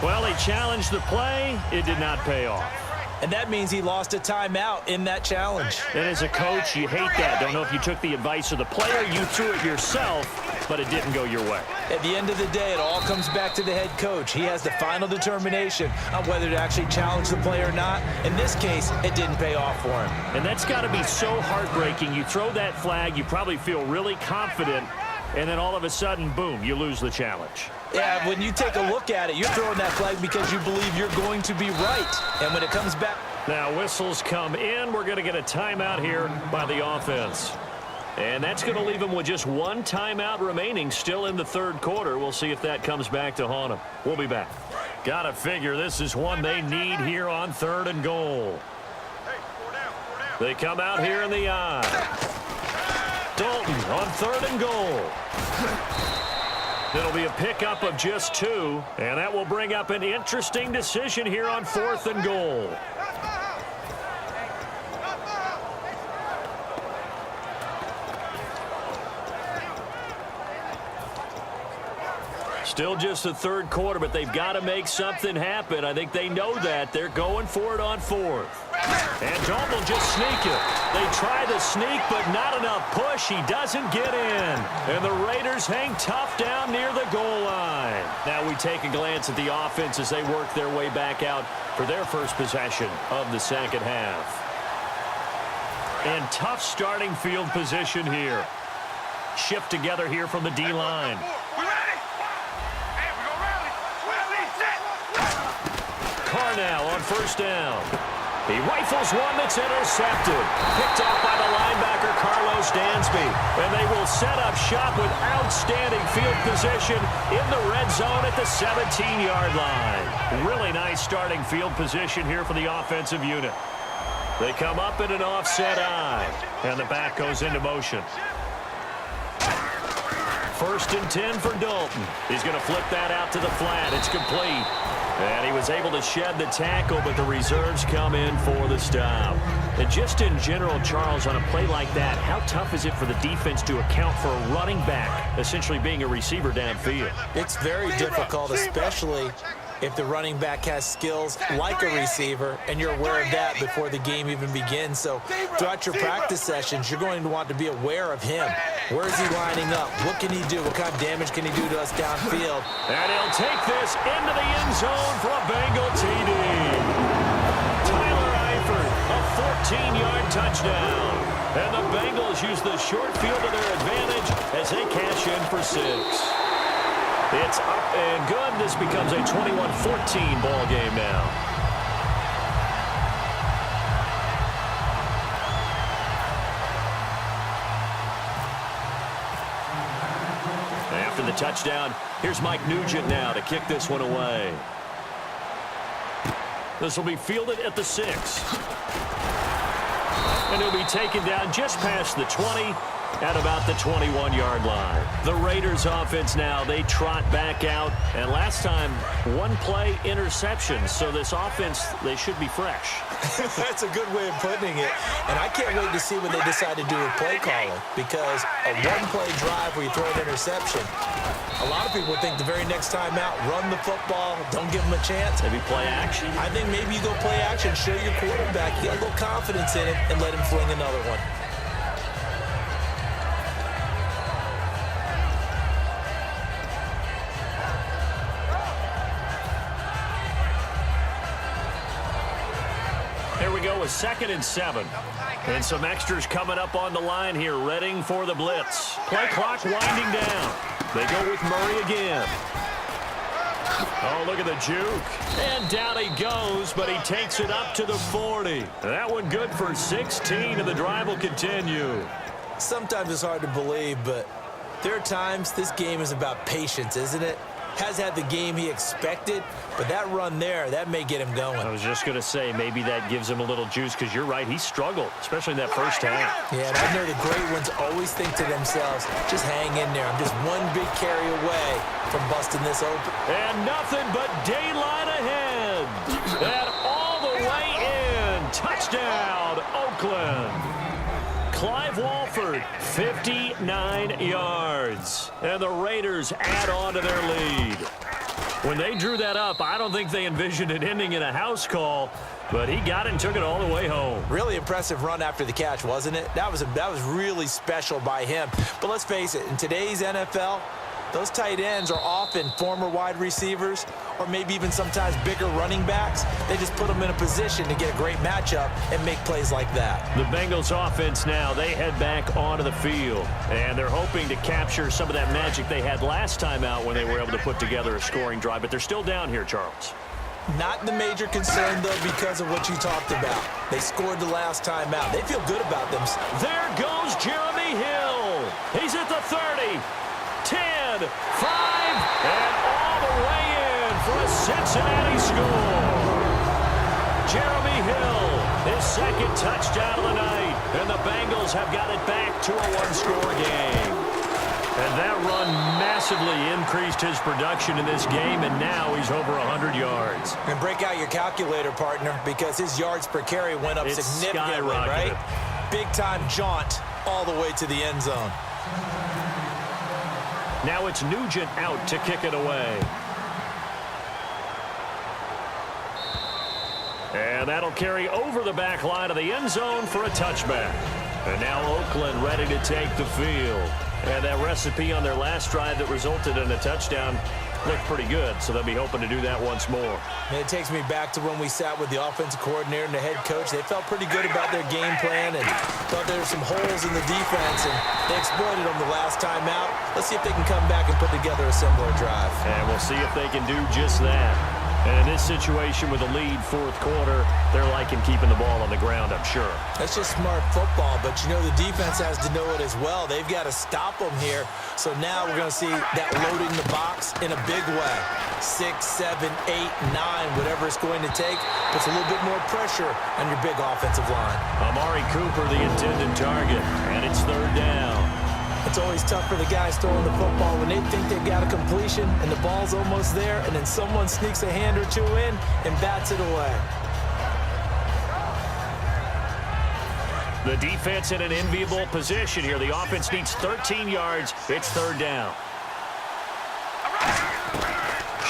Well, he challenged the play. It did not pay off. And that means he lost a timeout in that challenge. And as a coach, you hate that. Don't know if you took the advice of the player, you threw it yourself, but it didn't go your way. At the end of the day, it all comes back to the head coach. He has the final determination on whether to actually challenge the play or not. In this case, it didn't pay off for him. And that's got to be so heartbreaking. You throw that flag, you probably feel really confident, and then all of a sudden, boom, you lose the challenge. Yeah, when you take a look at it, you're throwing that flag because you believe you're going to be right. And when it comes back... Now whistles come in. We're going to get a timeout here by the offense. And that's going to leave them with just one timeout remaining still in the third quarter. We'll see if that comes back to haunt them. We'll be back. Got to figure this is one they need here on 3rd and goal. They come out here in the eye. Dalton on 3rd and goal. It'll be a pickup of just 2, and that will bring up an interesting decision here on 4th and goal. Still just the third quarter, but they've got to make something happen. I think they know that. They're going for it on 4th. And Dalton will just sneak it. They try the sneak, but not enough push. He doesn't get in. And the Raiders hang tough down near the goal line. Now we take a glance at the offense as they work their way back out for their first possession of the second half. And tough starting field position here. Shift together here from the D-line. Now on 1st down. He rifles one that's intercepted. Picked off by the linebacker, Carlos Dansby. And they will set up shop with outstanding field position in the red zone at the 17-yard line. Really nice starting field position here for the offensive unit. They come up in an offset eye. And the back goes into motion. 1st and 10 for Dalton. He's going to flip that out to the flat. It's complete. And he was able to shed the tackle, but the reserves come in for the stop. And just in general, Charles, on a play like that, how tough is it for the defense to account for a running back essentially being a receiver downfield? It's very difficult, especially if the running back has skills like a receiver, and you're aware of that before the game even begins. So throughout your practice sessions, you're going to want to be aware of him. Where is he lining up? What can he do? What kind of damage can he do to us downfield? And he'll take this into the end zone for a Bengal TD. Tyler Eifert, a 14-yard touchdown. And the Bengals use the short field to their advantage as they cash in for 6. It's up and good. This becomes a 21-14 ball game now. After the touchdown, here's Mike Nugent now to kick this one away. This will be fielded at the 6. And he'll be taken down just past the 20. At about the 21-yard line. The Raiders offense now, they trot back out. And last time, one play interception. So this offense, they should be fresh. That's a good way of putting it. And I can't wait to see what they decide to do with play calling. Because a one-play drive where you throw an interception, a lot of people would think the very next time out, run the football, don't give them a chance. Maybe play action? I think maybe you go play action, show your quarterback, you got a little confidence in it, and let him fling another one. Here we go with 2nd and 7. And some extras coming up on the line here, readying for the blitz. Play clock winding down. They go with Murray again. Oh, look at the juke. And down he goes, but he takes it up to the 40. That one good for 16, and the drive will continue. Sometimes it's hard to believe, but there are times this game is about patience, isn't it? Has had the game he expected, but that run there, that may get him going. I was just going to say, maybe that gives him a little juice, because you're right, he struggled, especially in that first half. Yeah, and I know the great ones always think to themselves, just hang in there. I'm just one big carry away from busting this open. And nothing but daylight ahead. And all the way in. Touchdown, Oakland. Clive Walford, 59 yards. And the Raiders add on to their lead. When they drew that up, I don't think they envisioned it ending in a house call, but he got it and took it all the way home. Really impressive run after the catch, wasn't it? That was really special by him. But let's face it, in today's NFL, those tight ends are often former wide receivers or maybe even sometimes bigger running backs. They just put them in a position to get a great matchup and make plays like that. The Bengals offense now, they head back onto the field, and they're hoping to capture some of that magic they had last time out when they were able to put together a scoring drive, but they're still down here, Charles. Not the major concern, though, because of what you talked about. They scored the last time out. They feel good about them. There goes Jeremy Hill. He's at the 30, 10, 5, and all the way in for a Cincinnati score. Jeremy Hill, his second touchdown of the night, and the Bengals have got it back to a one-score game. And that run massively increased his production in this game, and now he's over 100 yards. And break out your calculator, partner, because his yards per carry went up significantly, right? Big-time jaunt all the way to the end zone. Now it's Nugent out to kick it away. And that'll carry over the back line of the end zone for a touchback. And now Oakland ready to take the field. And that recipe on their last drive that resulted in a touchdown looked pretty good, so they'll be hoping to do that once more. And it takes me back to when we sat with the offensive coordinator and the head coach. They felt pretty good about their game plan and thought there were some holes in the defense, and they exploited them the last time out. Let's see if they can come back and put together a similar drive. And we'll see if they can do just that. And in this situation with a lead fourth quarter, they're liking keeping the ball on the ground, I'm sure. That's just smart football, but you know the defense has to know it as well. They've got to stop them here. So now we're going to see that loading the box in a big way. 6, 7, 8, 9, whatever it's going to take, puts a little bit more pressure on your big offensive line. Amari Cooper, the intended target, and it's third down. It's always tough for the guys throwing the football when they think they've got a completion and the ball's almost there, and then someone sneaks a hand or two in and bats it away. The defense in an enviable position here. The offense needs 13 yards. It's third down.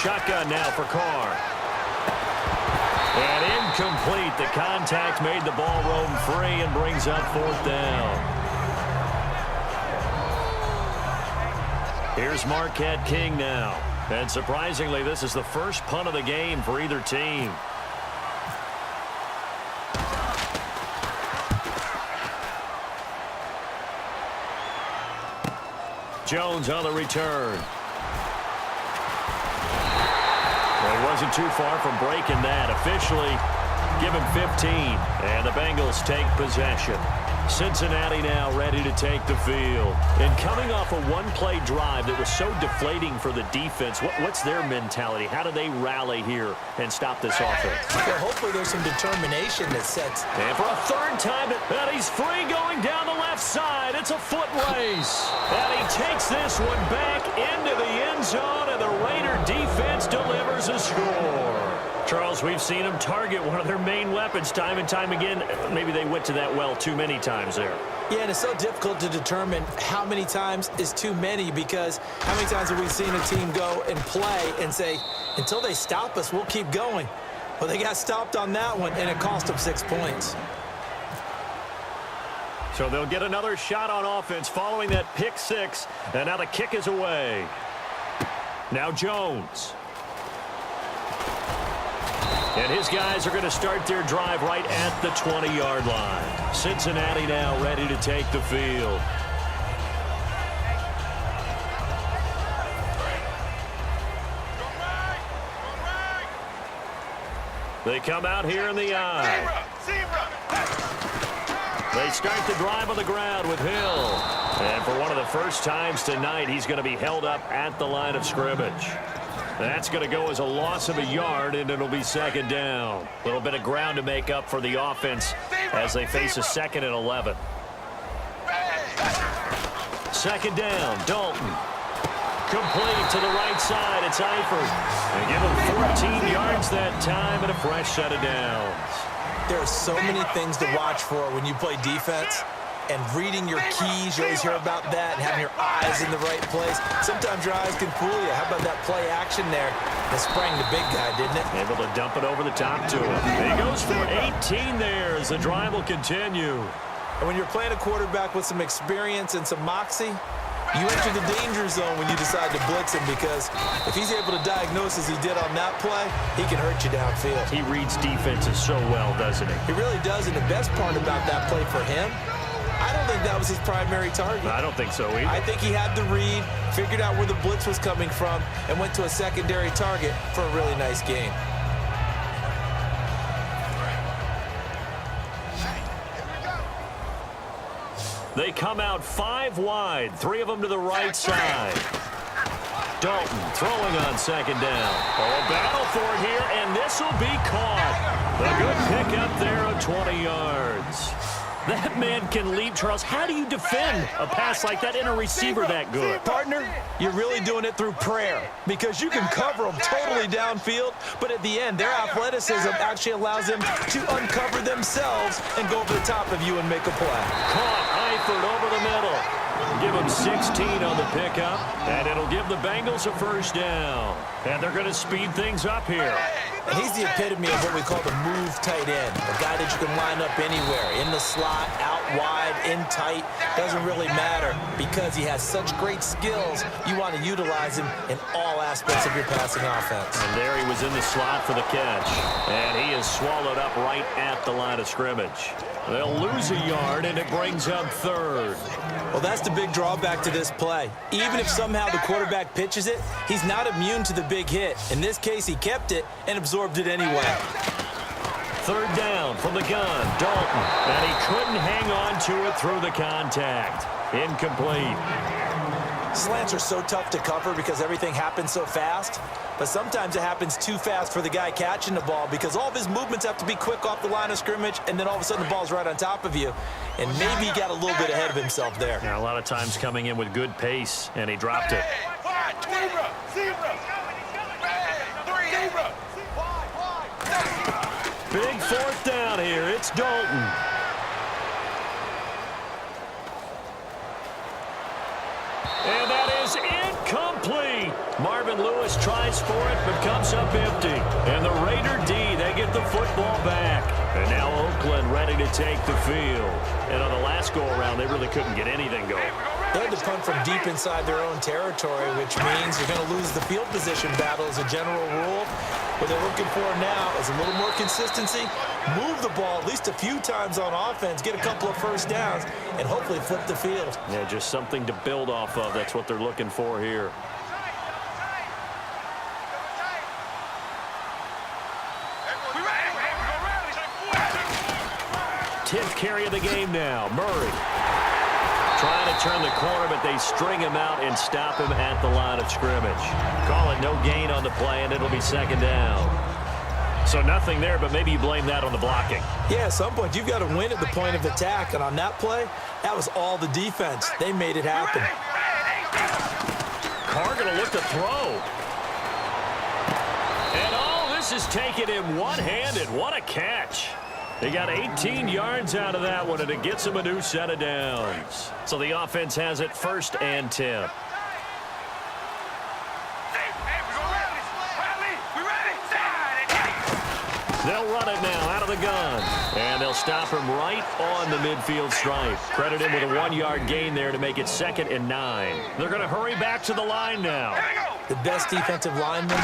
Shotgun now for Carr. And incomplete. The contact made the ball roam free and brings up fourth down. Here's Marquette King now. And surprisingly, this is the first punt of the game for either team. Jones on the return. Well, he wasn't too far from breaking that. Officially, give him 15. And the Bengals take possession. Cincinnati now ready to take the field. And coming off a one-play drive that was so deflating for the defense, what's their mentality? How do they rally here and stop this offense? Well, hopefully there's some determination that sets. And for a third time, and he's free going down the left side. It's a foot race. And he takes this one back into the end zone, and the Raider defense delivers a score. Charles, we've seen them target one of their main weapons time and time again. Maybe they went to that well too many times there. Yeah, and it's so difficult to determine how many times is too many, because how many times have we seen a team go and play and say, until they stop us, we'll keep going. Well, they got stopped on that one, and it cost them 6 points. So they'll get another shot on offense following that pick six, and now the kick is away. Now Jones. And his guys are going to start their drive right at the 20-yard line. Cincinnati now ready to take the field. They come out here in the eye. They start the drive on the ground with Hill. And for one of the first times tonight, he's going to be held up at the line of scrimmage. That's going to go as a loss of a yard, and it'll be second down. A little bit of ground to make up for the offense as they face a 2nd and 11. Second down, Dalton. Complete to the right side. It's Eifert. They give him 14 yards that time and a fresh set of downs. There are so many things to watch for when you play defense. And reading your keys, you always hear about that, and having your eyes in the right place. Sometimes your eyes can fool you. How about that play action there? It sprang the big guy, didn't it? Able to dump it over the top to him. He goes for 18 there as the drive will continue. And when you're playing a quarterback with some experience and some moxie, you enter the danger zone when you decide to blitz him, because if he's able to diagnose as he did on that play, he can hurt you downfield. He reads defenses so well, doesn't he? He really does, and the best part about that play for him, I don't think that was his primary target. I don't think so either. I think he had the read, figured out where the blitz was coming from, and went to a secondary target for a really nice game. They come out 5 wide, 3 of them to the right side. Dalton throwing on second down. Oh, battle for it here, and this will be caught. A good pickup there of 20 yards. That man can leap, Charles. How do you defend a pass like that in a receiver that good? Partner, you're really doing it through prayer, because you can cover them totally downfield, but at the end, their athleticism actually allows them to uncover themselves and go over the top of you and make a play. Caught Eifert over the middle. Give him 16 on the pickup, and it'll give the Bengals a first down. And they're going to speed things up here. And he's the epitome of what we call the move tight end, a guy that you can line up anywhere, in the slot, out wide, in tight, doesn't really matter, because he has such great skills. You want to utilize him in all aspects of your passing offense. And there he was in the slot for the catch, and he is swallowed up right at the line of scrimmage. They'll lose a yard, and it brings up third. Well, that's the big drawback to this play. Even if somehow the quarterback pitches it, he's not immune to the big hit. In this case, he kept it and absorbed it anyway. Third down from the gun, Dalton. And he couldn't hang on to it through the contact. Incomplete. Slants are so tough to cover because everything happens so fast. But sometimes it happens too fast for the guy catching the ball, because all of his movements have to be quick off the line of scrimmage, and then all of a sudden the ball's right on top of you. And maybe he got a little bit ahead of himself there. Now, a lot of times coming in with good pace, and he dropped it. Big fourth down here. It's Dalton. And that is incomplete. Marvin Lewis tries for it, but comes up empty. And the Raider D, they get the football back. And now Oakland ready to take the field. And on the last go-around, they really couldn't get anything going. They had to punt from deep inside their own territory, which means you're going to lose the field position battle as a general rule. What they're looking for now is a little more consistency, move the ball at least a few times on offense, get a couple of first downs, and hopefully flip the field. Yeah, just something to build off of. That's what they're looking for here. Tenth carry of the game now. Murray trying to turn the corner, but they string him out and stop him at the line of scrimmage. Call it no gain on the play, and it'll be second down. So nothing there, but maybe you blame that on the blocking. Yeah, at some point you've got to win at the point of attack, and on that play, that was all the defense. They made it happen. Carr going to look to throw. And all this is taken in one-handed. What a catch. They got 18 yards out of that one, and it gets them a new set of downs. So the offense has it 1st and 10. They'll run it now out of the gun. And they'll stop him right on the midfield stripe. Credit him with a 1-yard gain there to make it 2nd and 9. They're going to hurry back to the line now. The best defensive linemen,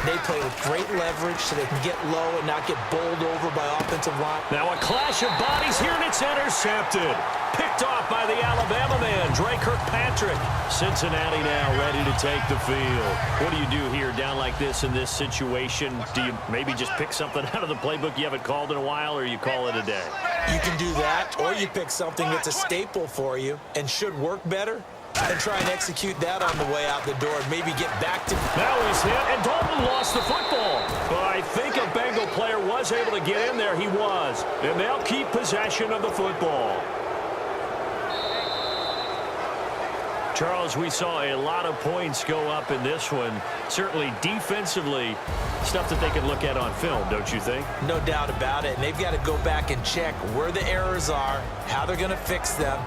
they play with great leverage so they can get low and not get bowled over by offensive line. Now a clash of bodies here, and it's intercepted. Picked off by the Alabama man, Dre Kirkpatrick. Cincinnati now ready to take the field. What do you do here down like this in this situation? Do you maybe just pick something out of the playbook you haven't called in a while, or you call it a day? You can do that, or you pick something that's a staple for you and should work better, and try and execute that on the way out the door and maybe get back to... Now he's hit, and Dalton lost the football. But I think a Bengal player was able to get in there. He was. And they'll keep possession of the football. Charles, we saw a lot of points go up in this one. Certainly defensively, stuff that they can look at on film, don't you think? No doubt about it. And they've got to go back and check where the errors are, how they're going to fix them,